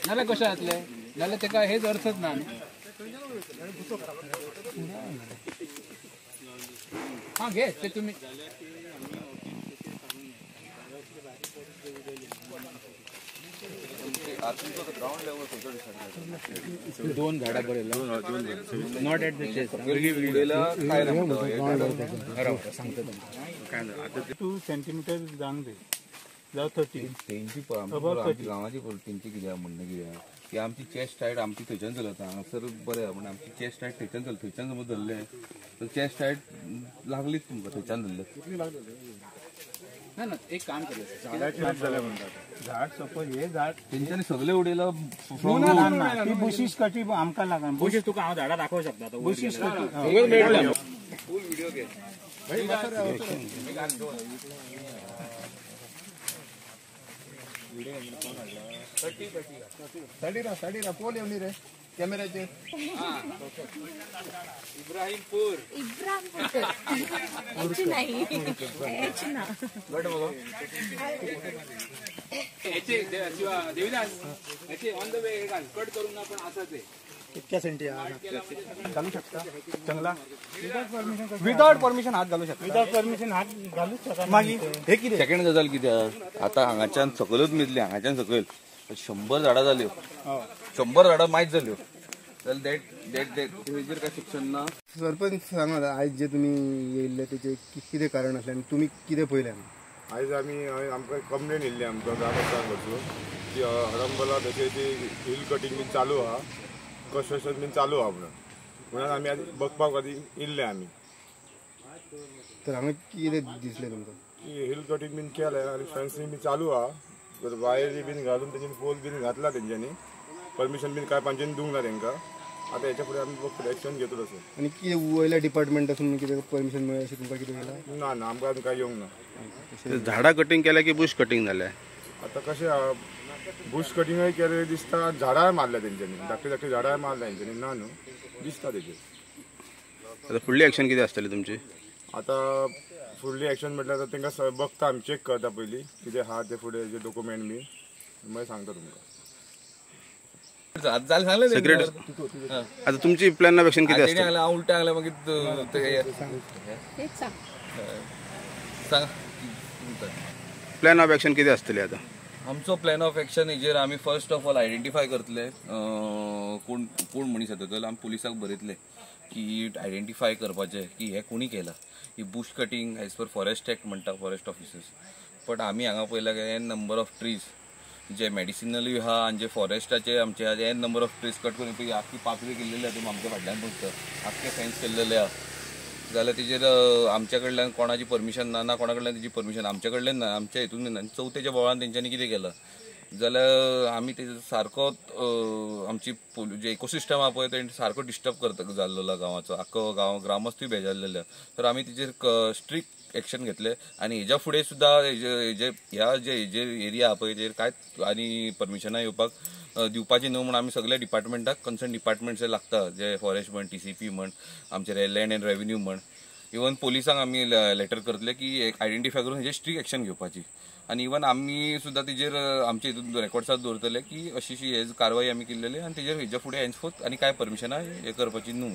नाल्यार कशें जातलें नाल्यार तेका हेच अर्थच ना हां घे ते तुम्ही दोन झाडां बरें नॉट एट द चेस्ट काय 2 सेंटीमीटर जावंक जाय जावं 30 तेंची गांवाची तेंची कितें म्हणणं कितें की आमची चेस्ट हायट आमची थंयच्यान चलता हांगासर बरें आहा पूण आमची चेस्ट हायट थंयच्यान चलता थंयच्यान समज धरलें तर चेस्ट हायट लागलीच तुमकां थंयच्यान धरलें ना ना एक काम केलें झाडाचेर म्हणटात झाड सपोज हे झाड तेंच्यांनी सगळे उडयला ती बुशीस कटी आमकां लागना बुशीस तुका हांव झाडां दाखोवंक शकता बुशीस कटी सगळे मेळटले फूल व्हिडिओ घे साडी पोल येवनी रे कॅमेराचेर Ibrahimpur Devidas on the way cut करून आपण असं ते कितक्या सेंटी घालू शकता चांगला विदाउट परमिशन हात घालू शकता विदाउट परमिशन हात घालू शकता मागीर हे कितें सेकंड गजाल कित्याक आतां हांगाच्यान सकयलूच न्हिदले हांगाच्यान सकयल 100 झाडां जाल्यो 100 झाडां मायज जाल्यो जाल्यार तेजेर काय शिक्षण ना सरपंच सांगात आयज जे तुमी येयल्ले तेचे कितें कारण आसलें आनी तुमी कितें पळयलें आयज आमी आमकां कंप्लेन येयल्ली आमकां ग्रामस्थां कडसून की हरंबला तशें हिल कटींग बीन चालू आहा कन्स्ट्रक्शन बीन चालू आहा म्हणून आमी आतां बघपाक खातीर येयल्ले आमी तर हांगा कितें दिसलें तुमकां की हिल कटींग बीन केलें आनी फेन्सिंग बीन चालू आहा वायरी बीन घालून तेंच्यांनी पोल बीन घातला तेंच्यांनी परमिशन बीन काय पंचायतीन दिवंक ना तेंकां आतां हेच्या फुडें आमी फक्त एक्शन घेतलो अशें आनी कितें वयल्या डिपार्टमेंटासून कितें परमिशन मेळ्ळें अशें तुमकां कितें केलां ना ना आमकां आतां काय येवंक ना झाडां कटींग केल्या की बुश कटींग जालें आतां कशें बुश कटिंगय केलें दिसता झाडांय मारल्या तेंच्यांनी धाकटे झाडांय मारल्या तेंच्यांनी ना न्हू दिसता तेजेर आतां फुडली एक्शन कितें आसतली तुमची आतां फुडली एक्शन म्हटल्यार तेंकां बघता आमी चेक करता पयलीं कितें आहा ते फुडें जे डॉक्युमेंट बी मागीर सांगता तुमकां आता तुमची प्लॅन ऑफ एक्शन किती असते उलटा आला मागीर प्लॅन ऑफ एक्शन किती असतली आता आमचो प्लॅन ऑफ एक्शन हेजेर आमी फर्स्ट ऑफ ऑल आयडेंटिफाय करतले कोण मनीस येता जाल्यार आमी पुलिसाक बरयतले की आयडेंटिफाय करपाचें की हे कोणी केला ही bush cutting as per forest act म्हणटा फॉरेस्ट ऑफिसर्स बट आमी हांगा पळयला एन नंबर ऑफ ट्रीज जे मेडिसिनलूय आहा आनी जे फॉरेस्टाचे आमचे an number of trees cut करून पळय आख्खी पातळी केल्लेली आहा तुमी आमच्या फाटल्यान पळयता आख्खे फेन्स केल्लेले आहा जाल्यार तेजेर आमच्या कडल्यान कोणाची परमिशन ना कोणा कडल्यान तेजी परमिशन आमच्या कडल्यान ना आमच्या हितून ना चवथेच्या बोळान तेंच्यांनी कितें केलां जाल्यार आमी तेजो सारको आमची जे इकोसिस्टम आहा पळय ते सारको डिस्टर्ब करता जाल्लो गांवाचो आख्खो गांव ग्रामस्थूय बेजारलेले तर आमी तेजेर स्ट्रिक्ट एक्शन घेतले आनी हेज्या फुडें सुद्दां ह्या जे एरिया आहा पळय तेजेर कांयच आनी परमिशनां येवपाक दिवपाची न्हू म्हणून आमी सगळ्या डिपार्टमेंटाक कन्सर्न डिपार्टमेंट्स जे लागता जे फॉरेस्ट म्हण TCP म्हण आमचे लँड एंड रेव्हेन्यू म्हण इवन पोलिसांक आमी लेटर करतले की आयडेंटिफाय करून हेजेर स्ट्रिक्ट एक्शन घेवपाची आनी इवन आमी सुद्दां तेजेर आमचे हितून रेकॉर्ड्सात दवरतले की अशी हे कारवाई आमी केल्लेली आनी तेजेर हेज्या फुडें हेन्सफोर्थ आनी कांय परमिशनां हे करपाची न्हू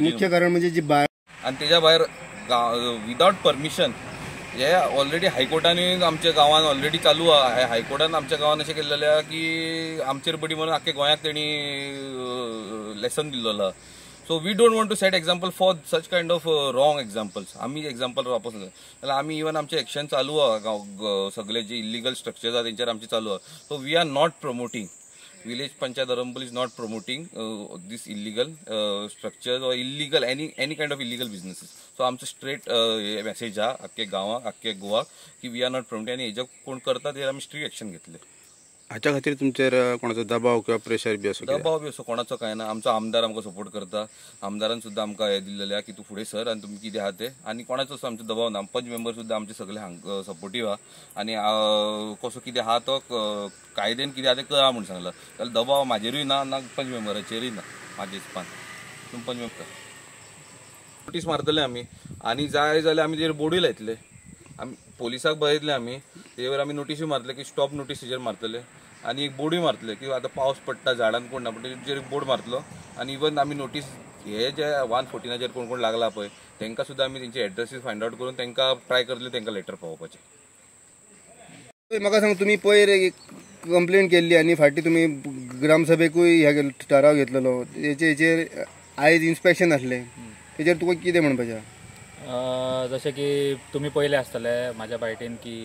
मुख्य कारण म्हणजे जी आनी तेज्या भायर विदाउट परमिशन हे ऑलरेडी हायकोर्टानी आमच्या गांवान ऑलरेडी चालू आहा हायकोर्टान आमच्या गांवान अशें केल्लेलें आहा की आमचेर बडी म्हणून आख्खे गोंयाक तेणी लेसन दिल्लो आहा so we don't want to set example for such kind of wrong examples आमी एक्झाम्पल वापस जाल्यार आमी इवन आमचें एक्शन चालू आहा सगळे जे इल्लिगल स्ट्रक्चर्स आहा तेंचेर आमचें चालू आहा so we are not promoting village panchayat Arambal is not promoting this illegal structures or illegal any kind of illegal businesses. So आमचं straight message हा अख्खे गावाक अख्खे गोवा की we are not promoting आणि हेच्या कोण करता ते आम्ही स्ट्रिक्ट एक्शन घेतले. हाच्या खातीर तुमचेर कोणाचो दबाव किंवा प्रेशर बी असो दबाव बी असो कोणाचो काय ना आमचो आमदार आमकां सपोर्ट करता आमदारान सुद्दां आमकां हे दिल्लेलें की तूं फुडें सर आनी तुमी कितें आहा तें आनी कोणाचो असो आमचो दबाव ना पंच मेंबर सुद्दां आमचे सगळे सपोर्टीव आहा आनी कसो कितें आहा तो कायदेन कितें आहा तें कळा म्हूण सांगला जाल्यार दबाव म्हाजेरूय ना पंच मेंबराचेरूय ना म्हाजे हिसपान तुमी पंच मेंबर नोटीस मारतले आमी आनी जाय जाल्यार आमी तेजेर बोर्डूय लायतले आमी पोलिसाक बरयतले आमी तेवर आमी नोटीसूय मारतले की स्टॉप नोटीस तेजेर मारतले आनी एक बोर्डूय मारतले की आता पावस पडटा झाडांत कोण ना पण तेजेर बोर्ड मारतलो आनी इवन आमी नोटीस हे जे 114 कोण कोण लागला पळय तांकां सुद्दां आमी तेंचे एड्रेसीस फायंड आउट करून तांकां ट्राय करतले तांकां लेटर पावोवपाचें. म्हाका सांग तुमी पयर एक कंप्लेंट केल्ली आनी फाटीं तुमी ग्रामसभेकूय ह्या ठराव घेतलेलो हेचेर आयज इन्स्पेक्शन आसलें तेजेर तुका कितें म्हणपाचें? जशें की तुमी पयले आसतले म्हाज्या बायटीन की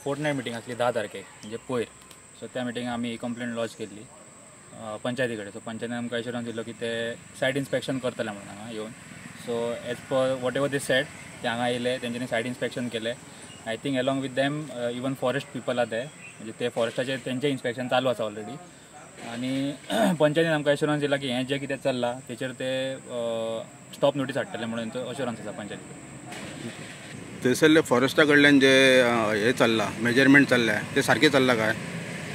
फोर्टनायट मिटींग आसली 10 तारखेक म्हणजे पयर. सो त्या मिटींग आमी ही कंप्लेंट लॉन्च केल्ली पंचायती कडेन. सो पंचायतीन आमकां एश्युरन्स दिलो की ते सायट इन्स्पेक्शन करतले म्हणून हांगा येवन. So as per whatever they said ते हांगा येयले तेंच्यांनी सायट इन्स्पेक्शन केलें. I think along with them even forest people are ते म्हणजे ते फॉरेस्टाचे तेंचें इन्स्पेक्शन चालू आसा ऑलरेडी. आनी पंचायतीन आमकां एश्युरन्स दिला की हें जें कितें चल्लां तेचेर ते स्टॉप नोटीस हाडटले म्हणून तो एश्युरन्स आसा पंचायतीन. थंयसरले फॉरेस्टा कडल्यान जे हे चल्लां मेजरमेंट चल्ल्या ते सारकें चल्लां काय?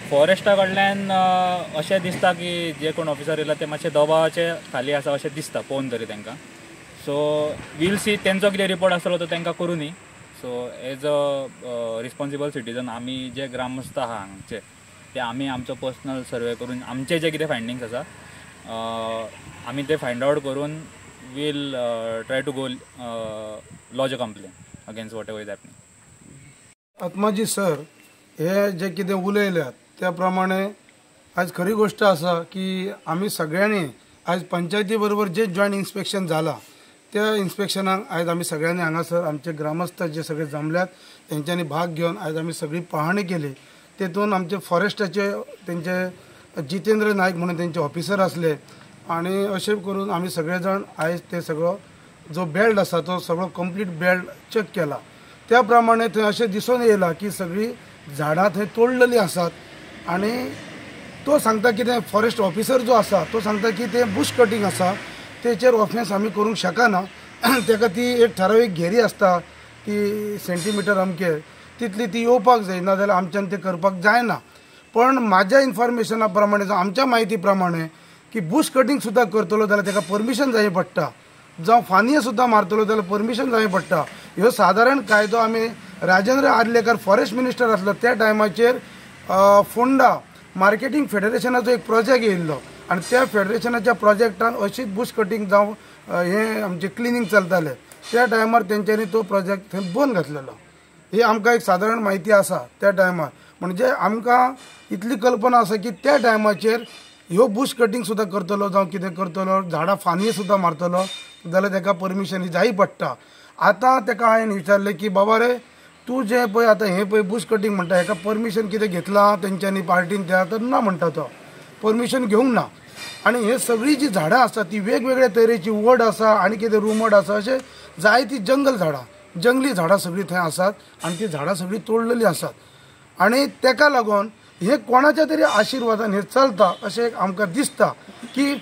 फॉरेस्टा कडल्यान अशें दिसता की जे कोण ऑफिसर येयला ते मातशे दबावाचे खाली आसा अशें दिसता पळोवन तरी तांकां. सो वील सी तेंचो कितें रिपोर्ट आसतलो तो तांकां करूनी. So as a responsible citizen आमी जे ग्रामस्थ आहा हांगचे ते आमी आमचो पर्सनल सर्वे करून आमचे जे कितें फायंडिंग्स आसा आमी ते फायंड आउट करून we'll try to go lodge a complaint against whatever is happening. Atmaji sir हे जे कितें उलयल्यात त्या प्रमाणे आज खरी गोष्ट आसा की आमी सगळ्यांनी आज पंचायती बरोबर जे जॉयंट इन्स्पेक्शन जाला त्या इन्स्पेक्शनाक आयज आमी सगळ्यांनी हांगासर आमचे ग्रामस्थ जे सगळे जमल्यात तेंच्यांनी भाग घेवन आयज आमी सगळी पाहणी केली. तेतून आमचे फॉरेस्टाचे तेंचे जितेंद्र नायक म्हणून तेंचे ऑफिसर आसले आनी अशें करून आमी सगळे जाण आयज ते सगळो जो बेल्ट आसा तो सगळो कंप्लीट बेल्ट चेक केला. त्या प्रमाणे थंय अशें दिसून येयला की सगळी झाडां थंय तोडलेली आसात आनी तो सांगता की ते फॉरेस्ट ऑफिसर जो आसा तो सांगता की ते बुश कटींग आसा तेचेर ऑफेन्स आमी करूंक शकना. ताका ती एक ठरावीक घेरी आसता ती सेंटीमीटर अमके तितली ती येवपाक जाय ना जाल्यार आमच्यान ते करपाक जायना. पण म्हाज्या इन्फॉर्मेशना प्रमाणे जावं आमच्या म्हायती प्रमाणे की बुश कटींग सुद्दां करतलो जाल्यार ताका परमिशन जाय पडटा जावं फानिये सुद्दां मारतलो जाल्यार परमिशन जाय पडटा. ह्यो सादारण कायदो आमी राजेंद्र आर्लेकर फॉरेस्ट मिनिस्टर आसलो त्या टायमाचेर फोंडा मार्केटिंग फेडरेशनाचो एक प्रोजेक्ट येयल्लो आनी त्या फेडरेशनाच्या प्रोजेक्टान अशीच बुश कटींग जावं हें आमचें क्लिनींग चलतालें त्या टायमार तेंच्यांनी तो प्रोजेक्ट थंय बंद घातलेलो. ही आमकां एक सादारण म्हायती आसा त्या टायमार. म्हणजे आमकां इतली कल्पना आसा की त्या टायमाचेर ह्यो बुश कटींग सुद्दां करतलो जावं कितें करतलो झाडां फानये सुद्दां मारतलो जाल्यार ताका परमिशन जाय पडटा. आतां ताका हांवें विचारलें की बाबा रे तूं जें पळय आतां हें पळय बुश कटींग म्हणटा हेका परमिशन कितें घेतलां तेंच्यांनी पार्टीन त्या तर ना म्हणटा तो परमिशन घेवंक ना. आनी हे सगळीं जी झाडां आसा ती वेगवेगळ्या तरेची वड आसा आनी कितें रुमड आसा अशें जायतीं जंगल झाडां जंगली झाडां सगळीं थंय आसात आनी ती झाडां सगळीं तोडलेलीं आसात. आनी ताका लागून हे कोणाच्या तरी आशिर्वादान हे चलता अशें आमकां दिसता की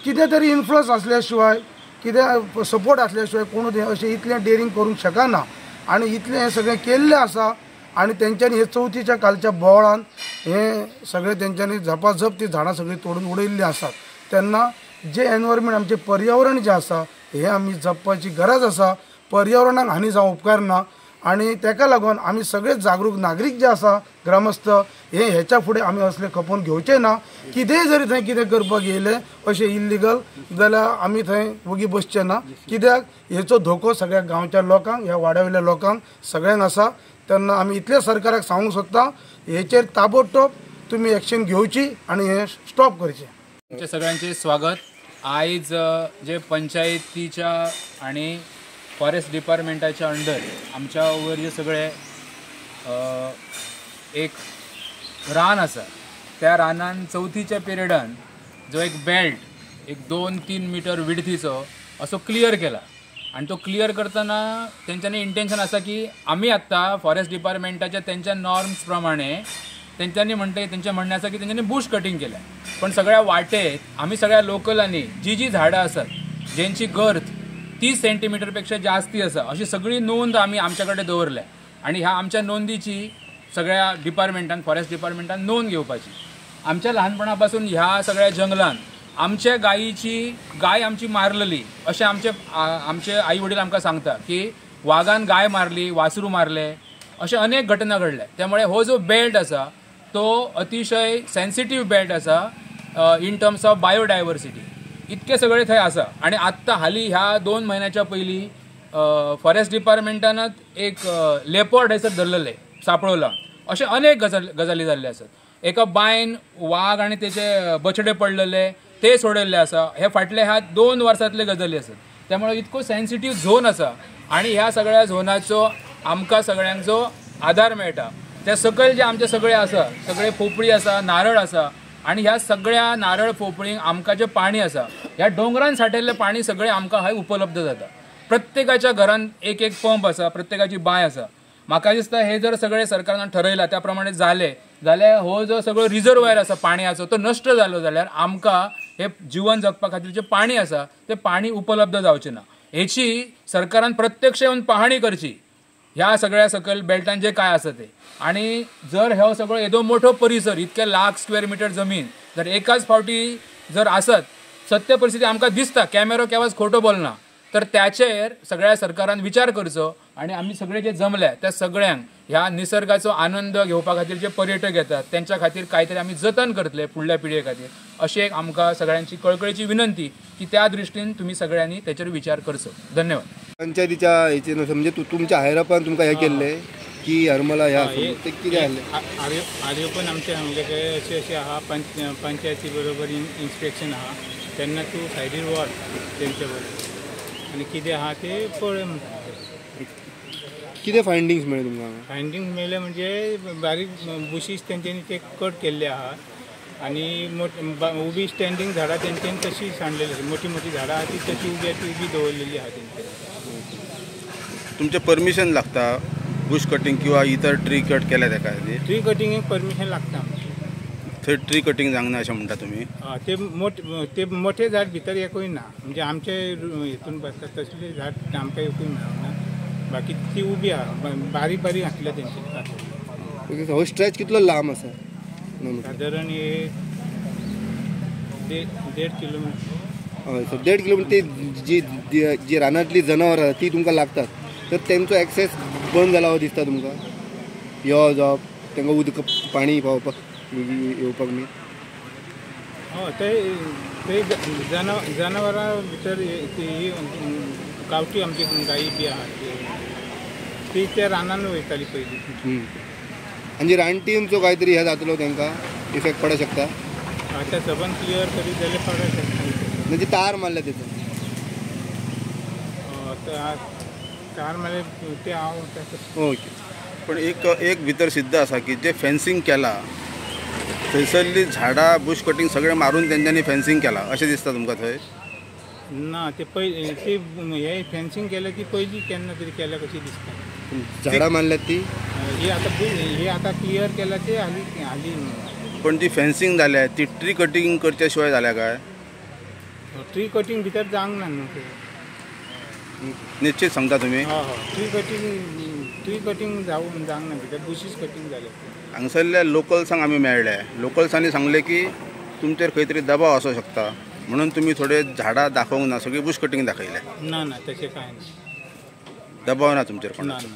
कितें तरी इन्फ्लुअन्स आसल्या शिवाय कितें सपोर्ट आसल्या शिवाय कोण अशें इतलें डेरिंग करूंक शकना. आनी इतलें हें सगळें केल्लें आसा आनी तेंच्यांनी हे चवथीच्या कालच्या बोवाळान हें सगळें तेंच्यांनी झपाझप ती झाडां सगळीं तोडून उडयल्लीं आसात. तेन्ना जे एनवायरमेंट आमचें पर्यावरण जें आसा हें आमी जपपाची गरज आसा. पर्यावरणाक हानी जावं उपकार ना आनी ताका लागून आमी सगळे जागरूक नागरीक जे आसा ग्रामस्थ हे हेच्या फुडें आमी असले खपोवन घेवचे ना. कितेंय जरी थंय कितें करपाक येयलें अशें इल्लिगल जाल्यार आमी थंय वगी बसचे ना. कित्याक हेचो धोको सगळ्या गांवच्या लोकांक ह्या वाड्यावयल्या लोकांक सगळ्यांक आसा. तेन्ना आमी इतले सरकाराक सांगूंक सोदता हेचेर ताबडतोब तुमी एक्शन घेवची आनी हे स्टॉप करचें. तुमचे सगळ्यांचे स्वागत. आयज जे पंचायतीच्या आनी फॉरेस्ट डिपार्टमेंटाच्या अंडर आमच्या वयर जे सगळे एक रान आसा त्या रानान चवथीच्या पिरियडान जो एक बेल्ट एक 2-3 मीटर विड्थीचो असो क्लियर केला. आणि तो क्लियर करतना तेंच्यांनी इंटेन्शन आसा की आमी आत्तां फॉरेस्ट डिपार्टमेंटाच्या तेंच्या नॉर्म्स प्रमाणे तेंच्यांनी म्हणटा तेंचें म्हणणें आसा की तेंच्यांनी बुश कटींग केल्या. पण सगळ्या वाटेक आमी सगळ्या लोकलांनी जी झाडां आसात जेंची गर्थ 30 सेंटीमीटरपेक्षा जास्ती आसा अशी सगळी नोंद आमी आमच्या कडेन दवरल्या. आनी ह्या आमच्या नोंदीची सगळ्या डिपार्टमेंटान फॉरेस्ट डिपार्टमेंटान नोंद घेवपाची. आमच्या ल्हानपणा पासून ह्या सगळ्या जंगलान आमच्या गायीची गाय आमची मारलेली अशें आमचे आई वडील आमकां सांगता की वाघान गाय मारली, वासरू मारले, अशे अनेक घटना घडल्या. त्यामुळे हो जो बेल्ट असा तो अतिशय सेन्सिटिव्ह बेल्ट असा इन टर्म्स ऑफ बायोडायवर्सिटी. इतके सगळे थंय आसा. आणि आत्ता हाली ह्या 2 महिन्याच्या पयलीं फॉरेस्ट डिपार्टमेंटानच एक लेपर्ड हैसर धरलेले, सापळवला. अशे अनेक गजाली जाल्ले आसात. एका बायन वाघ आणि त्याचे बछडे पडलेले ते सोडलेले आसा. हे फाटल्या ह्या 2 वर्सांतले गजाली आसात. त्यामुळे इतको सेन्सिटिव्ह झोन आसा आणि ह्या सगळ्या झोनाचो आमकां सगळ्यांचो आधार मेळटा. त्या सकयल जे आमचे सगळे आसा, सगळे पोपळी आसा, नारळ आसा, आणि ह्या सगळ्या नारळ पोपळींक आमकां जे पाणी आसा, ह्या डोंगरान सांठेल्लें पाणी सगळें आमकां हय उपलब्ध जाता. प्रत्येकाच्या घरान एक एक पंप आसा, प्रत्येकाची बांय आसा. म्हाका दिसता हे जर सगळे सरकारान ठरयला त्या प्रमाणे जाल्यार हो जो सगळो रिजर्वायर आसा पाणयाचो तो नश्ट जालो जाल्यार आमकां हे जीवन जगपा खातीर जे पाणी आसा ते पाणी उपलब्ध जावचें ना. हेची सरकारान प्रत्यक्ष येवन पाहणी करची ह्या सगळ्या सकयल बेल्टान जे काय आसा ते. आणि जर हो सगळो येदो मोठो परिसर, इतके लाख स्क्वेअर मीटर जमीन जर एकाच फावटी जर आसत, सत्य परिस्थिती आमकां दिसता, कॅमेरो केव्हाच खोटो बोलना, तर त्याचेर सगळ्या सरकारान विचार करचो. आणि आम्ही सगळे जे जमले त्या सगळ्यांक ह्या निसर्गाचो आनंद घेवपा खातीर जे पर्यटक येतात त्यांच्या खातीर काहीतरी आम्ही जतन करतले फुडल्या पिळगे खातीर, अशी एक आमकां सगळ्यांची कळकळीची विनंती की त्या दृश्टीन तुम्ही सगळ्यांनी त्याचेर विचार करचो. धन्यवाद. पंचायतीच्या हेचे म्हणजे तुमच्या हायरपान तुमकां हे केल्ले की हरमला ह्या ते कितें जाल्लें? आर्यो पण आमचे हांगले अशें अशें आहा, पंचायती बरोबर इन्स्पेक्शन आहा, तेन्ना तूं सायडीर व्हर तेंचे बरोबर आनी कितें आहा ते पळय. कितें फायंडिंग्स मेळ्ळे तुमकां? फायंडिंग मेळ्ळे म्हणजे बारीक बुशीस तेंच्यांनी ते कट केल्ले आहा आणि उबी स्टँडींग झाडां तेंच्यांनी तशी सांडलेली, मोठी मोठी झाडां आहा ती तशी उबी दवरलेली आहा तेंच्यांनी. तुमचे परमिशन लागता बुश कटिंग किंवा इतर ट्री कट केल्या तेका? ट्री कटिंगेक परमिशन लागता. थंय ट्री कटिंग जावंक ना अशें म्हणटा तुमी? ते मोठे झाड भितर एकूय ना, म्हणजे आमचे हितून बसता तसले झाड आमकां एकूय मेळना. बाकी ती उबी आहा, बारीक बारीक घातल्या तेंचे. हो स्ट्रेच कितलो लांब आसा? साधारण 1.5 किलोमीटर. हय, सो 1.5 किलोमीटर. जी रानांतली जनावरां ती तुमकां लागतात, तर तेंचो एक्सेस बंद जाला दिसता तुमकां? यो जावप तांकां उदक पाणी पावपाक येवपाक न्ही? हय, ते जनावरां भितर गांवठी आमची गायी बी आहा ती त्या रानान वयताली पयलीं. आनी रानटींचो कांय तरी हे जातलो, तांकां इफेक्ट पडूंक शकता? आतां सबन क्लियर करीत जाल्यार पडूंक शकता. म्हणजे तार मारल्या तेचो? तार मारले ते हांव. ओके. पण एक भितर सिद्ध आसा की जे फेन्सिंग केला थंयसरली झाडां बुश कटिंग सगळें मारून तेंच्यांनी फेन्सिंग केला अशें दिसता तुमकां? थंय ना, ते हे फेन्सिंग केल्या ती पयलीं केन्ना तरी केल्या कशी दिसता. झाडां मारल्यात ती? हे आता क्लियर केला ते हाली. पण जी फेन्सिंग जाल्या ती ट्री कटिंग करच्या शिवाय जाल्या काय? ट्री कटिंग भितर जावंक ना न्हू. निश्चित सांगता तुमी? ट्री कटिंग जावंक ना भितर, बुशीस कटिंग जाले. हांगसरल्या लोकल्सांक आमी मेळ्ळे, लोकल्सांनी सांगले की तुमचेर खंय तरी दबाव आसूं शकता म्हणून तुम्ही थोडे झाडां दाखोवंक ना, सगळी बुश कटिंग दाखयले. ना तशें कांय ना. दबाव ना तुमचेर कोणाचो? ना.